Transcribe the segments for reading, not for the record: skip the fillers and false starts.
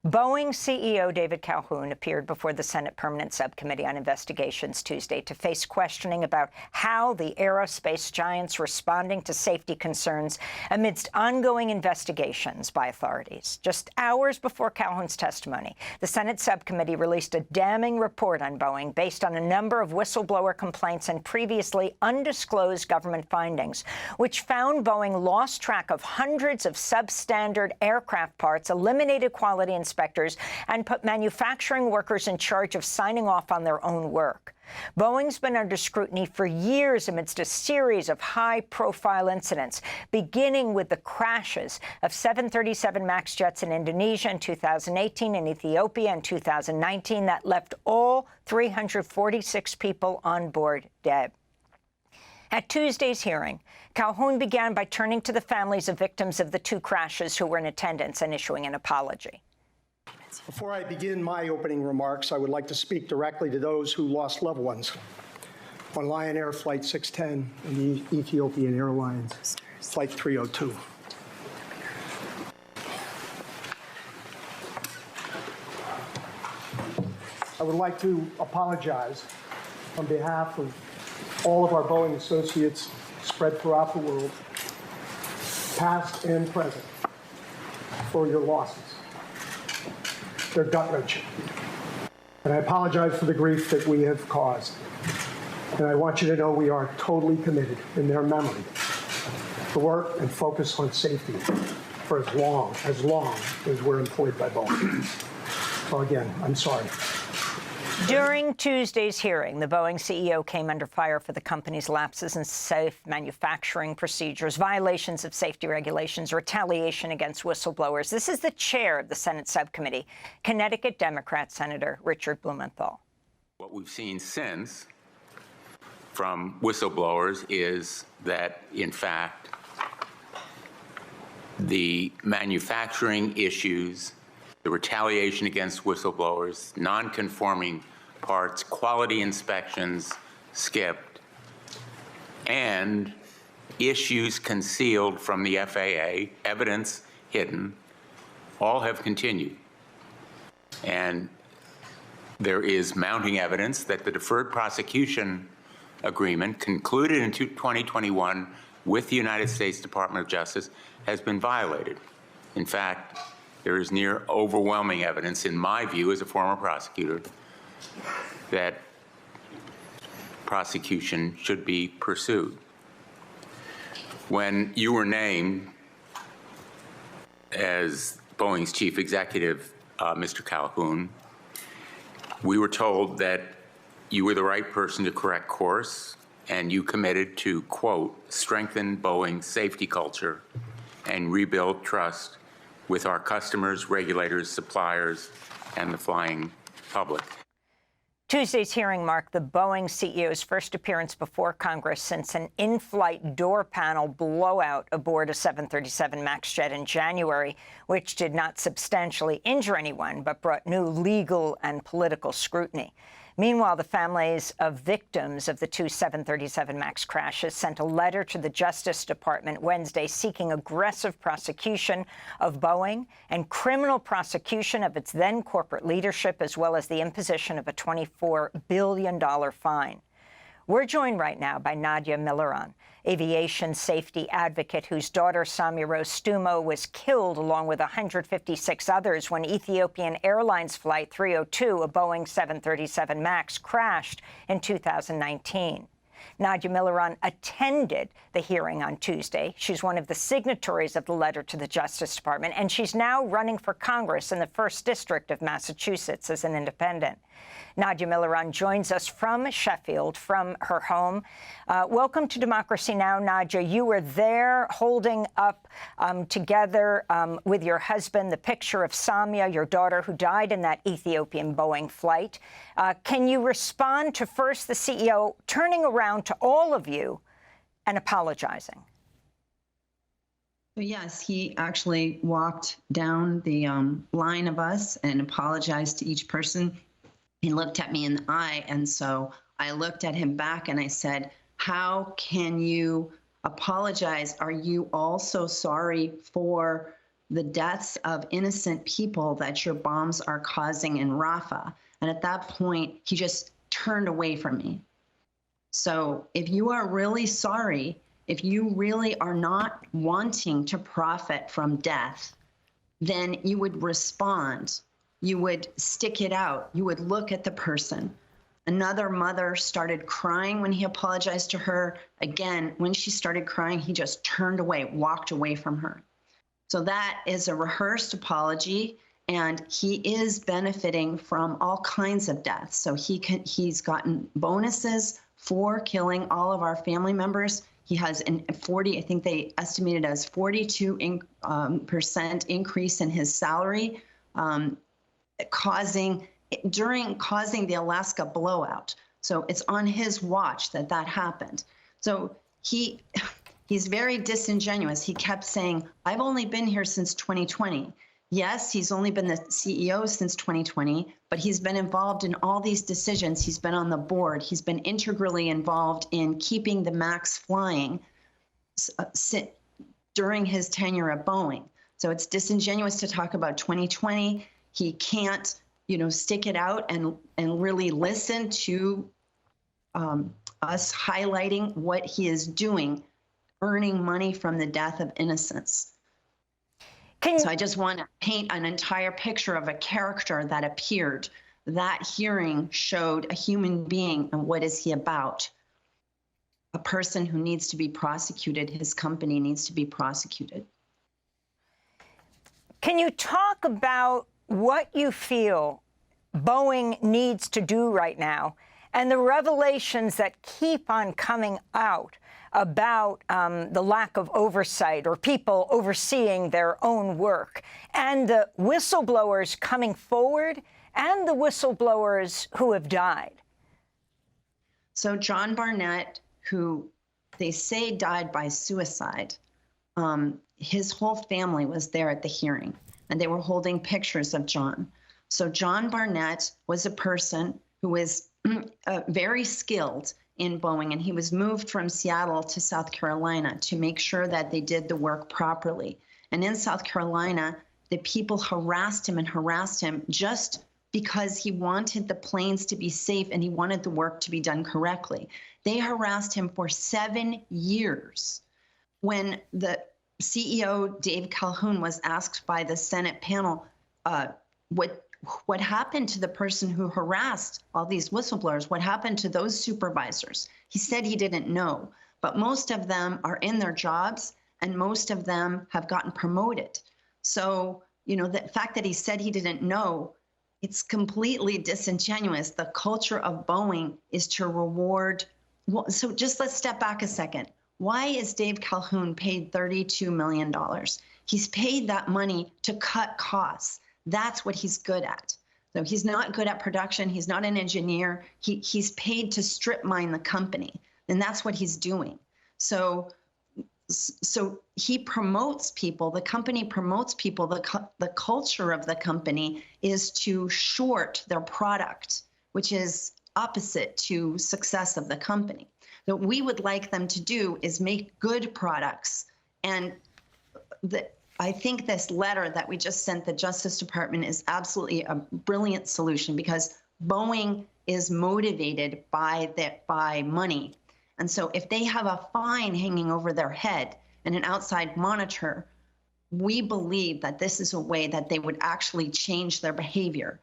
Boeing CEO David Calhoun appeared before the Senate Permanent Subcommittee on Investigations Tuesday to face questioning about how the aerospace giant's responding to safety concerns amidst ongoing investigations by authorities. Just hours before Calhoun's testimony, the Senate subcommittee released a damning report on Boeing based on a number of whistleblower complaints and previously undisclosed government findings, which found Boeing lost track of hundreds of substandard aircraft parts, eliminated quality inspectors, and put manufacturing workers in charge of signing off on their own work. Boeing's been under scrutiny for years amidst a series of high-profile incidents, beginning with the crashes of 737 MAX jets in Indonesia in 2018 and Ethiopia in 2019 that left all 346 people on board dead. At Tuesday's hearing, Calhoun began by turning to the families of victims of the two crashes who were in attendance and issuing an apology. Before I begin my opening remarks, I would like to speak directly to those who lost loved ones on Lion Air Flight 610 and the Ethiopian Airlines Flight 302. I would like to apologize on behalf of all of our Boeing associates spread throughout the world, past and present, for your losses. They're gut-wrenching. And I apologize for the grief that we have caused. And I want you to know we are totally committed in their memory to work and focus on safety for as long as we're employed by Boeing. So again, I'm sorry. During Tuesday's hearing, the Boeing CEO came under fire for the company's lapses in safe manufacturing procedures, violations of safety regulations, retaliation against whistleblowers. This is the chair of the Senate subcommittee, Connecticut Democrat Senator Richard Blumenthal. What we've seen since from whistleblowers is that, in fact, the manufacturing issues, the retaliation against whistleblowers, non-conforming parts, quality inspections skipped, and issues concealed from the FAA, evidence hidden, all have continued. And there is mounting evidence that the deferred prosecution agreement concluded in 2021 with the United States Department of Justice has been violated. In fact, there is near overwhelming evidence, in my view as a former prosecutor, that prosecution should be pursued. When you were named as Boeing's chief executive, Mr. Calhoun, we were told that you were the right person to correct course, and you committed to, quote, strengthen Boeing's safety culture and rebuild trust with our customers, regulators, suppliers, and the flying public. Tuesday's hearing marked the Boeing CEO's first appearance before Congress since an in-flight door panel blowout aboard a 737 MAX jet in January, which did not substantially injure anyone, but brought new legal and political scrutiny. Meanwhile, the families of victims of the two 737 MAX crashes sent a letter to the Justice Department Wednesday seeking aggressive prosecution of Boeing and criminal prosecution of its then corporate leadership, as well as the imposition of a $24 billion fine. We're joined right now by Nadia Milleron, aviation safety advocate whose daughter Samya Stumo was killed along with 156 others when Ethiopian Airlines Flight 302, a Boeing 737 MAX, crashed in 2019. Nadia Milleron attended the hearing on Tuesday. She's one of the signatories of the letter to the Justice Department, and she's now running for Congress in the 1st District of Massachusetts as an independent. Nadia Milleron joins us from Sheffield, from her home. Welcome to Democracy Now!, Nadia. You were there holding up together with your husband the picture of Samya, your daughter, who died in that Ethiopian Boeing flight. Can you respond to first the CEO turning around to all of you and apologizing? Yes, he actually walked down the line of us and apologized to each person. He looked at me in the eye, and so I looked at him back and I said, how can you apologize? Are you also sorry for the deaths of innocent people that your bombs are causing in Rafah. And at that point, he just turned away from me. So if you are really sorry, if you really are not wanting to profit from death, then you would respond. You would stick it out. You would look at the person. Another mother started crying when he apologized to her. Again, when she started crying, he just turned away, walked away from her. So that is a rehearsed apology, and he is benefiting from all kinds of deaths. So he's gotten bonuses for killing all of our family members. He has a 40, I think they estimated as 42% increase in his salary, causing the Alaska blowout. So it's on his watch that happened. So he's very disingenuous. He kept saying, I've only been here since 2020. Yes, he's only been the CEO since 2020, but he's been involved in all these decisions. He's been on the board. He's been integrally involved in keeping the MAX flying during his tenure at Boeing. So it's disingenuous to talk about 2020. He can't, stick it out and really listen to us highlighting what he is doing, earning money from the death of innocents. So I just want to paint an entire picture of a character that appeared. That hearing showed a human being, and what is he about? A person who needs to be prosecuted. His company needs to be prosecuted. Can you talk about what you feel Boeing needs to do right now and the revelations that keep on coming out about the lack of oversight or people overseeing their own work, and the whistleblowers coming forward and the whistleblowers who have died? So John Barnett, who they say died by suicide, his whole family was there at the hearing, and they were holding pictures of John. So John Barnett was a person who was very skilled in Boeing, and he was moved from Seattle to South Carolina to make sure that they did the work properly. And in South Carolina, the people harassed him just because he wanted the planes to be safe and he wanted the work to be done correctly. They harassed him for 7 years. When the CEO, Dave Calhoun, was asked by the Senate panel what happened to the person who harassed all these whistleblowers, what happened to those supervisors, he said he didn't know. But most of them are in their jobs, and most of them have gotten promoted. So, the fact that he said he didn't know, it's completely disingenuous. The culture of Boeing is to reward. So just let's step back a second. Why is Dave Calhoun paid $32 million? He's paid that money to cut costs. That's what he's good at. So he's not good at production. He's not an engineer. He's paid to strip mine the company, and that's what he's doing. So he promotes people. The company promotes people. The culture of the company is to short their product, which is opposite to success of the company. What we would like them to do is make good products. And I think this letter that we just sent the Justice Department is absolutely a brilliant solution, because Boeing is motivated by money. And so if they have a fine hanging over their head and an outside monitor, we believe that this is a way that they would actually change their behavior.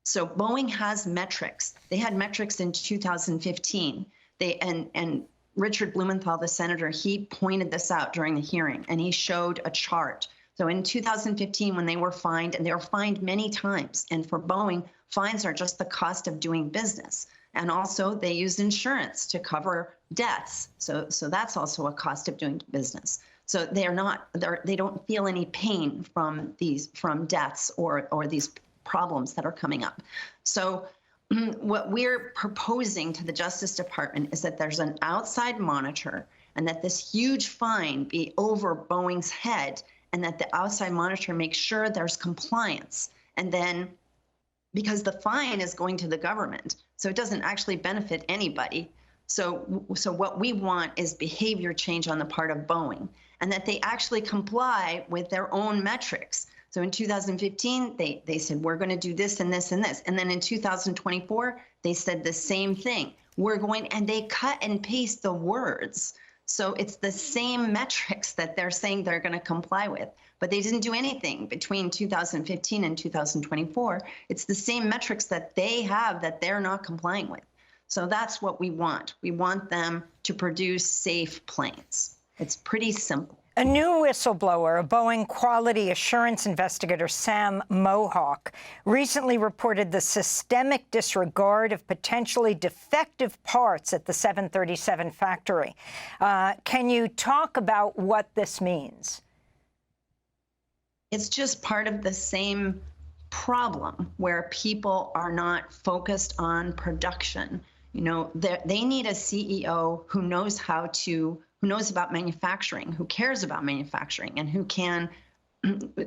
So Boeing has metrics. They had metrics in 2015. And Richard Blumenthal, the senator, he pointed this out during the hearing, and he showed a chart. So in 2015, when they were fined, and they were fined many times, and for Boeing, fines are just the cost of doing business. And also they use insurance to cover deaths. So that's also a cost of doing business. So they don't feel any pain from deaths or these problems that are coming up. So what we're proposing to the Justice Department is that there's an outside monitor, and that this huge fine be over Boeing's head, and that the outside monitor makes sure there's compliance. And then, because the fine is going to the government, so it doesn't actually benefit anybody. So what we want is behavior change on the part of Boeing. and that they actually comply with their own metrics. So in 2015, they said, we're going to do this and this and this. And then in 2024, they said the same thing. We're going, and they cut and paste the words. So it's the same metrics that they're saying they're going to comply with, but they didn't do anything between 2015 and 2024. It's the same metrics that they have that they're not complying with. So that's what we want. We want them to produce safe planes. It's pretty simple. A new whistleblower, a Boeing quality assurance investigator, Sam Mohawk, recently reported the systemic disregard of potentially defective parts at the 737 factory. Can you talk about what this means? It's just part of the same problem where people are not focused on production. You know, they need a CEO who knows who knows about manufacturing, who cares about manufacturing, and who can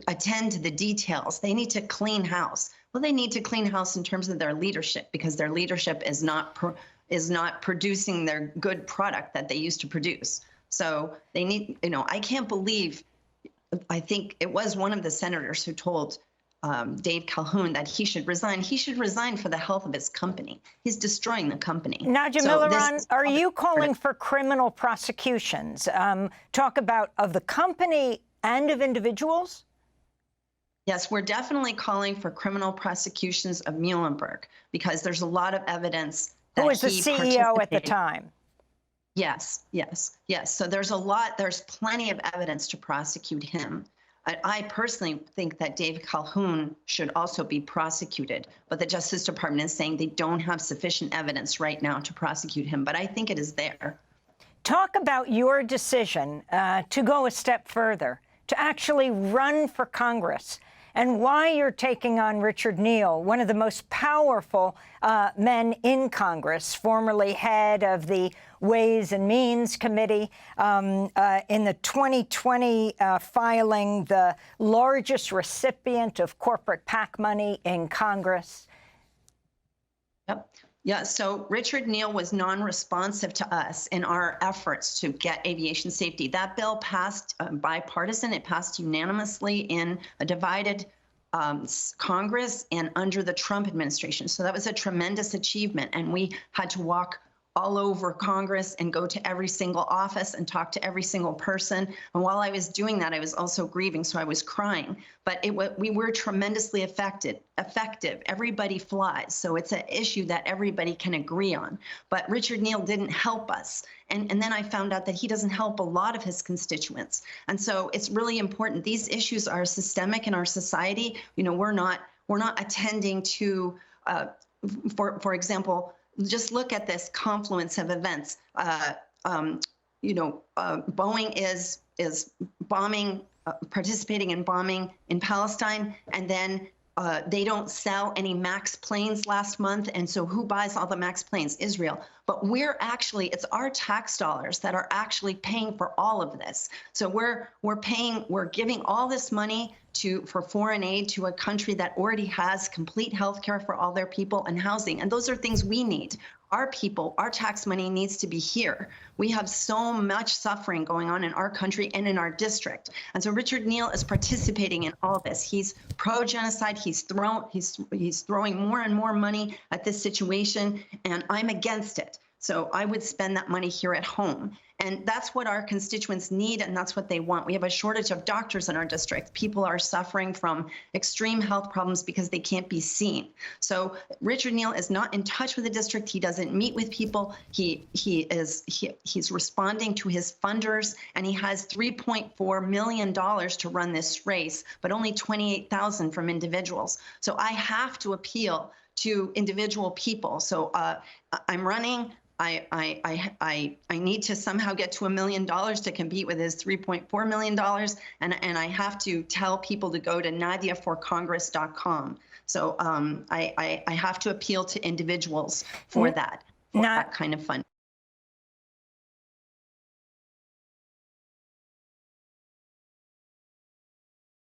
attend to the details. They need to clean house. Well, they need to clean house in terms of their leadership, because their leadership is not producing their good product that they used to produce. So they need, you know, I can't believe, I think it was one of the senators who told Dave Calhoun that he should resign. He should resign for the health of his company. He's destroying the company. Nadia Milleron, are you calling for criminal prosecutions? Talk about of the company and of individuals? Yes, we're definitely calling for criminal prosecutions of Muhlenberg, because there's a lot of evidence that who was the CEO at the time? Yes. So there's plenty of evidence to prosecute him. I personally think that Dave Calhoun should also be prosecuted, but the Justice Department is saying they don't have sufficient evidence right now to prosecute him, but I think it is there. Talk about your decision to go a step further, to actually run for Congress, and why you're taking on Richard Neal, one of the most powerful men in Congress, formerly head of the Ways and Means Committee, in the 2020 filing, the largest recipient of corporate PAC money in Congress. Yep. Yeah, so Richard Neal was non-responsive to us in our efforts to get aviation safety. That bill passed bipartisan. It passed unanimously in a divided Congress and under the Trump administration. So that was a tremendous achievement. And we had to walk all over Congress and go to every single office and talk to every single person. And while I was doing that, I was also grieving, so I was crying. But we were tremendously effective. Everybody flies, so it's an issue that everybody can agree on. But Richard Neal didn't help us. And then I found out that he doesn't help a lot of his constituents. And so it's really important. These issues are systemic in our society. You know, we're not attending to, for example, just look at this confluence of events. Boeing is bombing, participating in bombing in Palestine, and then they don't sell any MAX planes last month. And so who buys all the MAX planes? Israel. But it's our tax dollars that are actually paying for all of this. So we're giving all this money for foreign aid to a country that already has complete health care for all their people and housing. And those are things we need. Our people, our tax money needs to be here. We have so much suffering going on in our country and in our district. And so Richard Neal is participating in all this. He's pro-genocide. He's throwing more and more money at this situation, and I'm against it. So I would spend that money here at home. And that's what our constituents need, and that's what they want. We have a shortage of doctors in our district. People are suffering from extreme health problems because they can't be seen. So Richard Neal is not in touch with the district. He doesn't meet with people. He's responding to his funders, and he has $3.4 million to run this race, but only $28,000 from individuals. So I have to appeal to individual people. So I'm running. I need to somehow get to $1 million to compete with his $3.4 million, and I have to tell people to go to nadiaforcongress.com. So I have to appeal to individuals for that kind of funding.